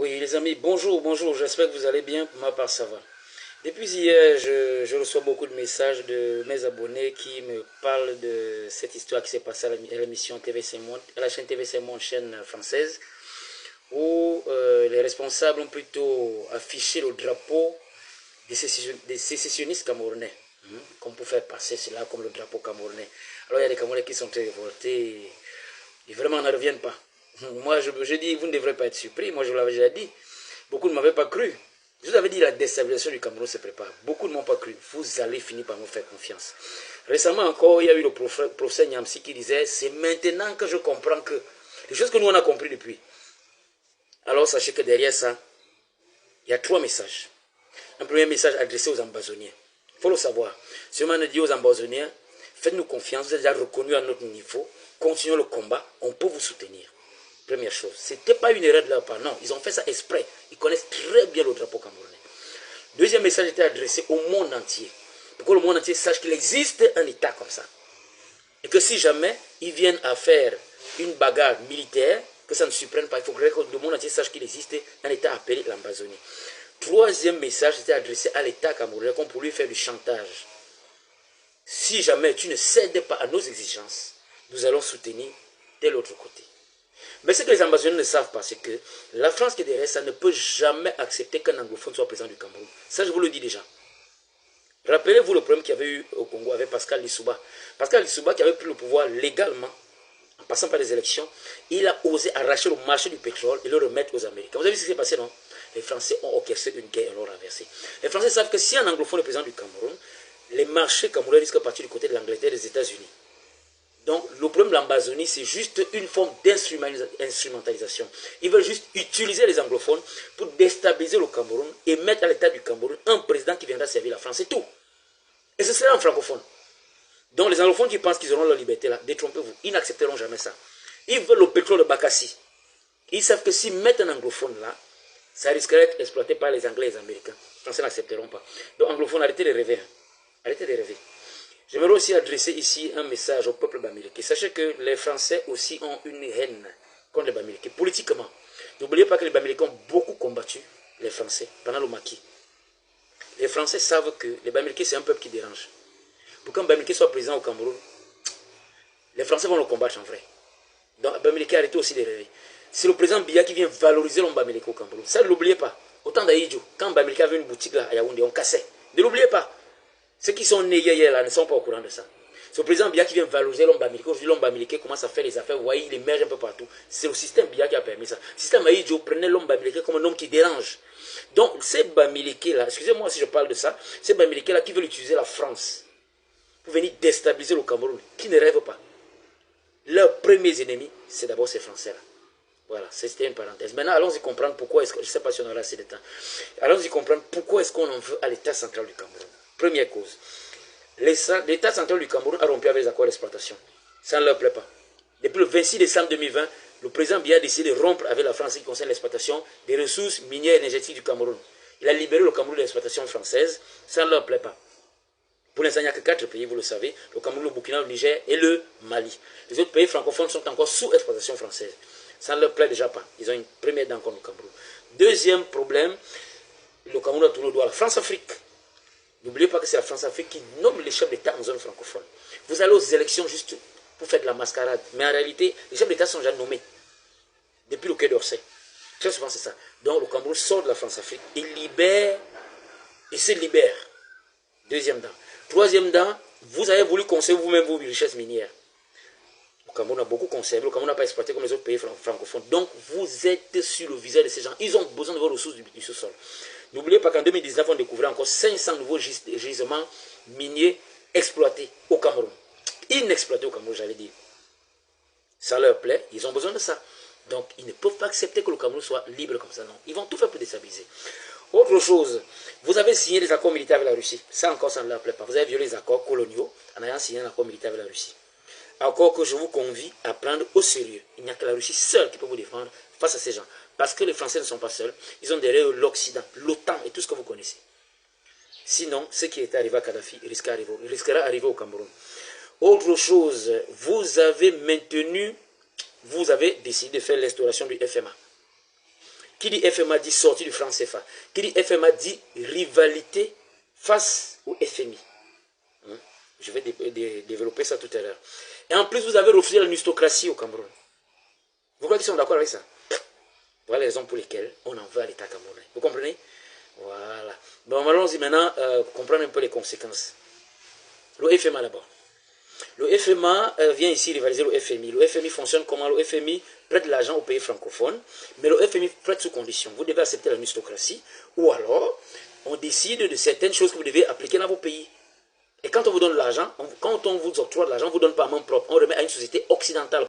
Oui, les amis, bonjour, bonjour, j'espère que vous allez bien, pour ma part ça va. Depuis hier, je reçois beaucoup de messages de mes abonnés qui me parlent de cette histoire qui s'est passée à l'émission TVC Monde, à la chaîne TVC Monde, chaîne française, où les responsables ont plutôt affiché le drapeau des sécessionnistes camerounais, qu'on peut faire passer cela comme le drapeau camerounais. Alors il y a des Camerounais qui sont très révoltés et vraiment n'en reviennent pas. Moi, je dis, vous ne devrez pas être surpris. Moi, je vous l'avais déjà dit. Beaucoup ne m'avaient pas cru. Je vous avais dit, la déstabilisation du Cameroun se prépare. Beaucoup ne m'ont pas cru. Vous allez finir par me faire confiance. Récemment encore, il y a eu le professeur Niamsi qui disait, c'est maintenant que je comprends que les choses que nous, on a compris depuis. Alors, sachez que derrière ça, il y a 3 messages. Un premier message adressé aux ambazoniens. Il faut le savoir. Si on a dit aux ambazoniens, faites-nous confiance, vous êtes déjà reconnus à notre niveau, continuons le combat, on peut vous soutenir. Première chose, ce n'était pas une erreur de leur part, non, ils ont fait ça exprès. Ils connaissent très bien le drapeau camerounais. Deuxième message était adressé au monde entier, pour que le monde entier sache qu'il existe un État comme ça. Et que si jamais ils viennent à faire une bagarre militaire, que ça ne surprenne pas, il faut que le monde entier sache qu'il existe un État appelé l'Ambazonie. Troisième message était adressé à l'État camerounais, comme pour lui faire du chantage. Si jamais tu ne cèdes pas à nos exigences, nous allons soutenir tel autre côté. Mais ce que les ambassadeurs ne savent pas, c'est que la France qui est derrière ça ne peut jamais accepter qu'un anglophone soit président du Cameroun. Ça, je vous le dis déjà. Rappelez-vous le problème qu'il y avait eu au Congo avec Pascal Lissouba. Pascal Lissouba, qui avait pris le pouvoir légalement, en passant par les élections, il a osé arracher le marché du pétrole et le remettre aux Américains. Vous avez vu ce qui s'est passé, non? Les Français ont orchestré une guerre et l'ont renversé. Les Français savent que si un anglophone est président du Cameroun, les marchés camerounais risquent de partir du côté de l'Angleterre et des États-Unis. Donc, le problème de l'Ambazonie, c'est juste une forme d'instrumentalisation. Ils veulent juste utiliser les anglophones pour déstabiliser le Cameroun et mettre à l'état du Cameroun un président qui viendra servir la France, c'est tout. Et ce serait un francophone. Donc, les anglophones qui pensent qu'ils auront leur liberté là, détrompez-vous, ils n'accepteront jamais ça. Ils veulent le pétrole de Bakassi. Ils savent que s'ils mettent un anglophone là, ça risquerait d'être exploité par les Anglais et les Américains. Les Français n'accepteront pas. Donc, anglophones, arrêtez de rêver. Arrêtez de rêver. J'aimerais aussi adresser ici un message au peuple bamileke. Sachez que les Français aussi ont une haine contre les Bamileke, politiquement. N'oubliez pas que les Bamileke ont beaucoup combattu les Français pendant le maquis. Les Français savent que les Bamileke, c'est un peuple qui dérange. Pour qu'un Bamileke soit président au Cameroun, les Français vont le combattre en vrai. Donc Bamileke, arrêtez aussi de rêver. C'est le président Biya qui vient valoriser l'homme Bamileke au Cameroun. Ça, ne l'oubliez pas. Autant d'Aïdjo, quand Bamileke avait une boutique là à Yaoundé, on cassait. Ne l'oubliez pas. Ceux qui sont nés hier là ne sont pas au courant de ça. C'est le président Biya qui vient valoriser l'homme Bamileke. Aujourd'hui, l'homme Bamileke commence à faire les affaires. Vous voyez, il émerge un peu partout. C'est le système Biya qui a permis ça. Le système Aïdjo prenait l'homme Bamileke comme un homme qui dérange. Donc, ces Bamileke là, excusez-moi si je parle de ça, ces Bamileke là qui veulent utiliser la France pour venir déstabiliser le Cameroun, qui ne rêvent pas. Leurs premiers ennemis, c'est d'abord ces Français là. Voilà, c'était une parenthèse. Maintenant, allons-y comprendre pourquoi est-ce que, je ne sais pas si on aura assez de temps, allons-y comprendre pourquoi est-ce qu'on en veut à l'État central du Cameroun. Première cause, l'État central du Cameroun a rompu avec les accords d'exploitation. Ça ne leur plaît pas. Depuis le 26 décembre 2020, le président Biya a décidé de rompre avec la France qui concerne l'exploitation des ressources minières et énergétiques du Cameroun. Il a libéré le Cameroun de l'exploitation française. Ça ne leur plaît pas. Pour l'instant, il n'y a que 4 pays, vous le savez, le Cameroun, le Burkina, le Niger et le Mali. Les autres pays francophones sont encore sous exploitation française. Ça ne leur plaît déjà pas. Ils ont une première dent contre le Cameroun. Deuxième problème, le Cameroun a tourné le doigt à la France-Afrique. N'oubliez pas que c'est la France-Afrique qui nomme les chefs d'État en zone francophone. Vous allez aux élections juste pour faire de la mascarade. Mais en réalité, les chefs d'État sont déjà nommés depuis le Quai d'Orsay. Très souvent, c'est ça. Donc, le Cameroun sort de la France-Afrique et libère, et se libère. Deuxième dent. Troisième dent, vous avez voulu conserver vous-même vos richesses minières. Le Cameroun a beaucoup conservé, le Cameroun n'a pas exploité comme les autres pays francophones. Donc, vous êtes sur le visage de ces gens. Ils ont besoin de vos ressources du sous-sol. N'oubliez pas qu'en 2019, on découvrait encore 500 nouveaux gisements miniers exploités au Cameroun. Inexploités au Cameroun, j'allais dire. Ça leur plaît, ils ont besoin de ça. Donc, ils ne peuvent pas accepter que le Cameroun soit libre comme ça, non. Ils vont tout faire pour déstabiliser. Autre chose, vous avez signé des accords militaires avec la Russie. Ça encore, ça ne leur plaît pas. Vous avez violé les accords coloniaux en ayant signé un accord militaire avec la Russie. Accord que je vous convie à prendre au sérieux. Il n'y a que la Russie seule qui peut vous défendre face à ces gens. Parce que les Français ne sont pas seuls. Ils ont derrière l'Occident, l'OTAN et tout ce que vous connaissez. Sinon, ce qui est arrivé à Kadhafi risquera d'arriver au Cameroun. Autre chose, vous avez décidé de faire l'instauration du FMA. Qui dit FMA dit sortie du franc CFA. Qui dit FMA dit rivalité face au FMI. Je vais développer ça tout à l'heure. Et en plus, vous avez refusé la nustocratie au Cameroun. Vous croyez qu'ils sont d'accord avec ça? Voilà les raisons pour lesquelles on en veut à l'État camerounais. Vous comprenez? Voilà. Bon, allons-y maintenant comprendre un peu les conséquences. Le FMA d'abord. Le FMA vient ici rivaliser le FMI. Le FMI fonctionne comment? Le FMI prête de l'argent aux pays francophones, mais le FMI prête sous condition. Vous devez accepter la nustocratie, ou alors on décide de certaines choses que vous devez appliquer dans vos pays. Et quand on vous donne de l'argent, quand on vous octroie de l'argent, on ne vous donne pas à main propre. On remet à une société occidentale.